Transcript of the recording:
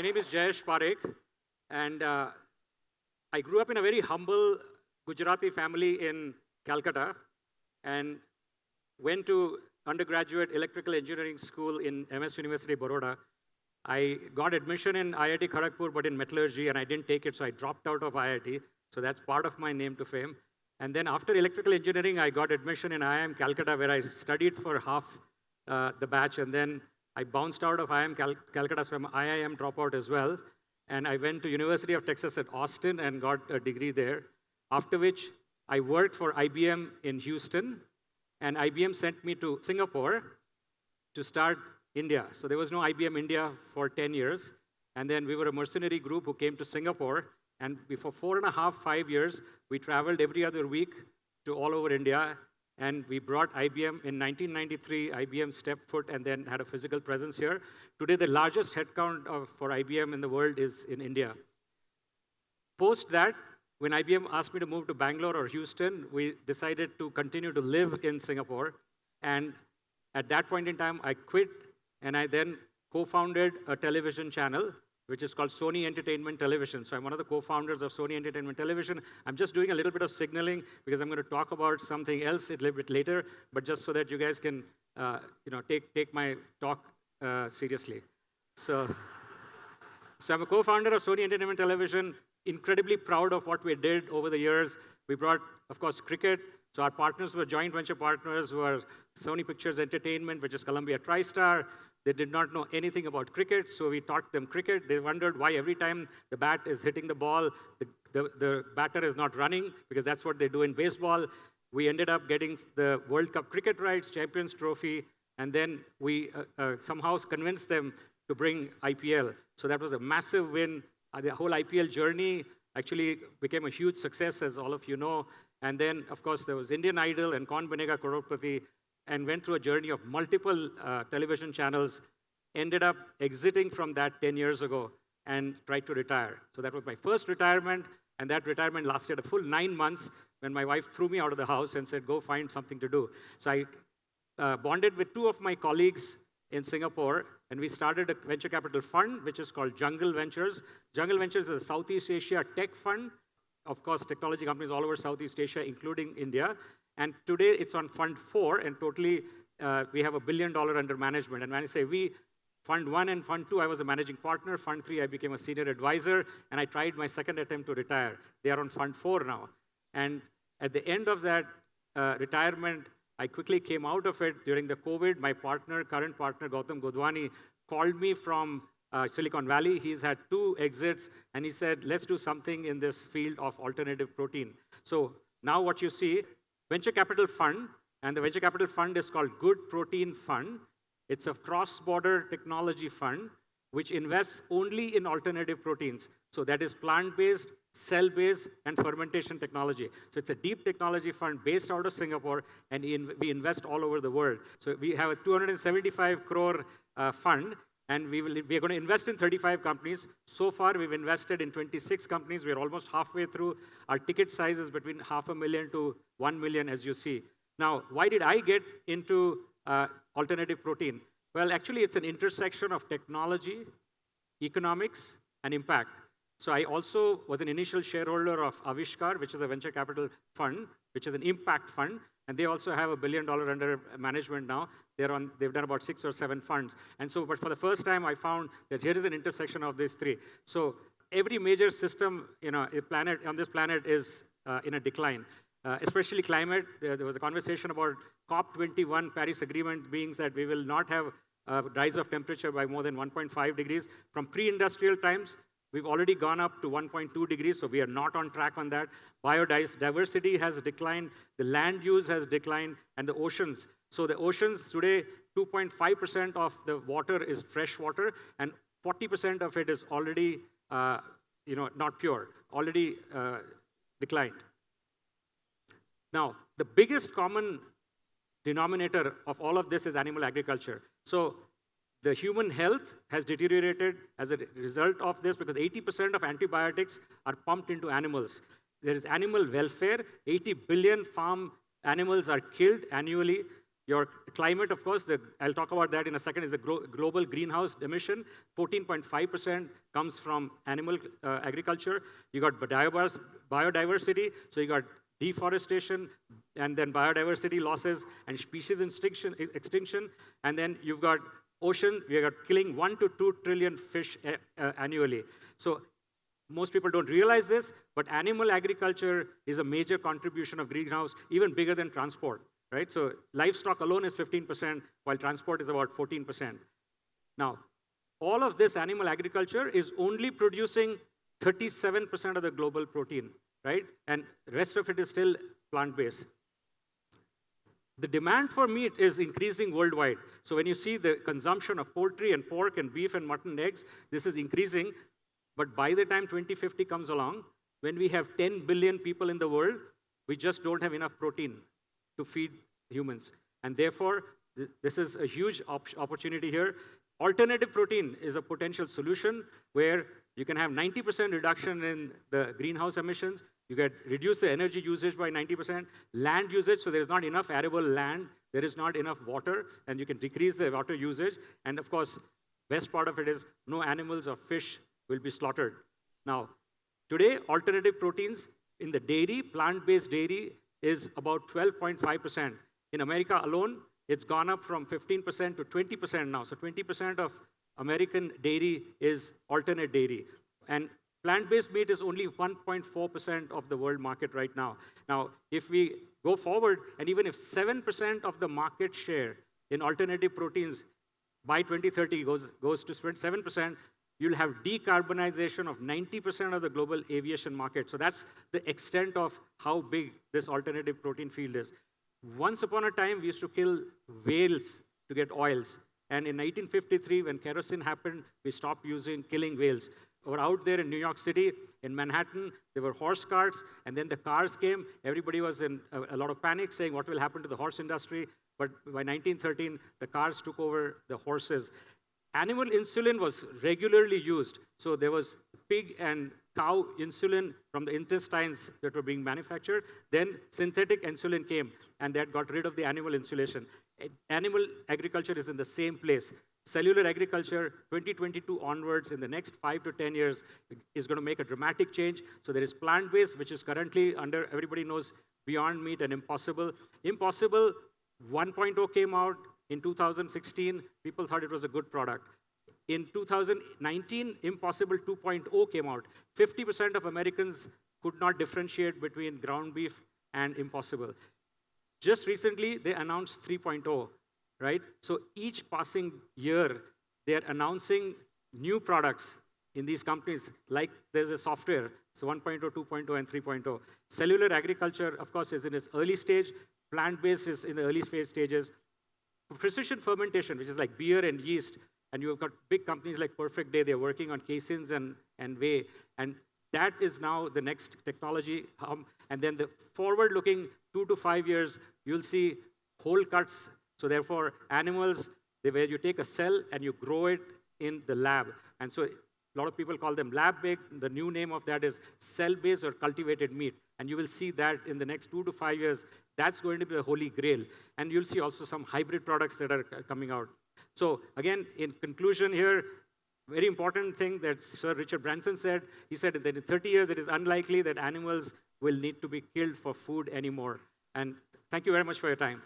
My name is Jayesh Parekh, and I grew up in a very humble Gujarati family in Calcutta and went to undergraduate electrical engineering school in MS University, Baroda. I got admission in IIT Kharagpur, but in metallurgy, and I didn't take it, so I dropped out of IIT. So that's part of my name to fame. And then after electrical engineering, I got admission in IIM Calcutta, where I studied for half the batch, and then I bounced out of IIM Calcutta, so I'm an IIM dropout as well. And I went to University of Texas at Austin and got a degree there. After which, I worked for IBM in Houston, and IBM sent me to Singapore to start India. So there was no IBM India for 10 years. And then we were a mercenary group who came to Singapore. And for 4.5, 5 years, we traveled every other week to all over India. And we brought IBM in 1993. IBM stepped foot and then had a physical presence here. Today, the largest headcount for IBM in the world is in India. Post that, when IBM asked me to move to Bangalore or Houston, we decided to continue to live in Singapore. And at that point in time, I quit, and I then co-founded a television channel, which is called Sony Entertainment Television. So I'm one of the co-founders of Sony Entertainment Television. I'm just doing a little bit of signaling because I'm going to talk about something else a little bit later, but just so that you guys can take my talk seriously. So I'm a co-founder of Sony Entertainment Television, incredibly proud of what we did over the years. We brought, of course, cricket. So our partners were joint venture partners were Sony Pictures Entertainment, which is Columbia TriStar. They did not know anything about cricket, so we taught them cricket. They wondered why every time the bat is hitting the ball, the batter is not running, because that's what they do in baseball. We ended up getting the World Cup cricket rights, Champions Trophy, and then we somehow convinced them to bring IPL. So that was a massive win. The whole IPL journey actually became a huge success, as all of you know. And then, of course, there was Indian Idol and Kaun Banega Crorepati, and went through a journey of multiple television channels, ended up exiting from that 10 years ago and tried to retire. So that was my first retirement, and that retirement lasted a full 9 months when my wife threw me out of the house and said, go find something to do. So I bonded with two of my colleagues in Singapore, and we started a venture capital fund, which is called Jungle Ventures. Jungle Ventures is a Southeast Asia tech fund. Of course, technology companies all over Southeast Asia, including India. And today, it's on Fund 4, and totally, we have $1 billion under management. And when I say we, Fund 1 and Fund 2, I was a managing partner. Fund 3, I became a senior advisor, and I tried my second attempt to retire. They are on Fund 4 now. And at the end of that retirement, I quickly came out of it during the COVID. My current partner, Gautam Godwani, called me from Silicon Valley. He's had 2 exits, and he said, let's do something in this field of alternative protein. So now what you see, venture capital fund, and the venture capital fund is called Good Protein Fund. It's a cross-border technology fund which invests only in alternative proteins. So that is plant-based, cell-based, and fermentation technology. So it's a deep technology fund based out of Singapore, and we invest all over the world. So we have a 275 crore fund, and we are going to invest in 35 companies. So far, we've invested in 26 companies. We're almost halfway through. Our ticket size is between $500,000 to $1 million, as you see. Now, why did I get into alternative protein? Well, actually, it's an intersection of technology, economics, and impact. So I also was an initial shareholder of Avishkar, which is a venture capital fund, which is an impact fund. And they also have $1 billion under management now. They've done about 6 or 7 funds. And so, but for the first time, I found that here is an intersection of these 3. So every major system, on this planet is in a decline, especially climate. There was a conversation about COP21 Paris Agreement being that we will not have a rise of temperature by more than 1.5 degrees. From pre-industrial times, we've already gone up to 1.2 degrees, so we are not on track on that. Biodiversity has declined, the land use has declined, and the oceans. So the oceans today, 2.5% of the water is fresh water, and 40% of it is already, not pure, already declined. Now, the biggest common denominator of all of this is animal agriculture. So the human health has deteriorated as a result of this because 80% of antibiotics are pumped into animals. There is animal welfare. 80 billion farm animals are killed annually. Your climate, of course, I'll talk about that in a second, is the global greenhouse emission. 14.5% comes from animal agriculture. You got biodiversity, so you got deforestation, and then biodiversity losses and species extinction. And then you've got ocean, we are killing 1 to 2 trillion fish annually. So most people don't realize this, but animal agriculture is a major contribution of greenhouse, even bigger than transport, right? So livestock alone is 15%, while transport is about 14%. Now, all of this animal agriculture is only producing 37% of the global protein, right? And the rest of it is still plant-based. The demand for meat is increasing worldwide. So when you see the consumption of poultry and pork and beef and mutton, eggs, this is increasing. But by the time 2050 comes along, when we have 10 billion people in the world, we just don't have enough protein to feed humans. And therefore, this is a huge opportunity here. Alternative protein is a potential solution where you can have 90% reduction in the greenhouse emissions. You can reduce the energy usage by 90%. Land usage, so there is not enough arable land. There is not enough water, and you can decrease the water usage. And of course, best part of it is no animals or fish will be slaughtered. Now, today, alternative proteins in the dairy, plant-based dairy, is about 12.5%. In America alone, it's gone up from 15% to 20% now. So 20% of American dairy is alternate dairy. And plant-based meat is only 1.4% of the world market right now. Now, if we go forward, and even if 7% of the market share in alternative proteins by 2030 goes to 7%, you'll have decarbonization of 90% of the global aviation market. So that's the extent of how big this alternative protein field is. Once upon a time, we used to kill whales to get oils. And in 1953, when kerosene happened, we stopped killing whales. We're out there in New York City, in Manhattan, there were horse carts, and then the cars came. Everybody was in a lot of panic, saying what will happen to the horse industry. But by 1913, the cars took over the horses. Animal insulin was regularly used. So there was pig and cow insulin from the intestines that were being manufactured. Then synthetic insulin came, and that got rid of the animal insulation. Animal agriculture is in the same place. Cellular agriculture, 2022 onwards, in the next 5 to 10 years, is going to make a dramatic change. So there is plant-based, which is currently under, everybody knows, Beyond Meat and Impossible. Impossible 1.0 came out in 2016. People thought it was a good product. In 2019, Impossible 2.0 came out. 50% of Americans could not differentiate between ground beef and Impossible. Just recently, they announced 3.0, right? So each passing year, they're announcing new products in these companies, like there's a software, so 1.0, 2.0, and 3.0. Cellular agriculture, of course, is in its early stage. Plant-based is in the early phase stages. Precision fermentation, which is like beer and yeast, and you've got big companies like Perfect Day, they're working on caseins and whey, and that is now the next technology. And then the forward-looking 2 to 5 years, you'll see whole cuts. So therefore, animals, where you take a cell and you grow it in the lab. And so a lot of people call them lab-baked. The new name of that is cell-based or cultivated meat. And you will see that in the next 2 to 5 years, that's going to be the holy grail. And you'll see also some hybrid products that are coming out. So again, in conclusion here, very important thing that Sir Richard Branson said, he said that in 30 years, it is unlikely that animals will need to be killed for food anymore. And thank you very much for your time.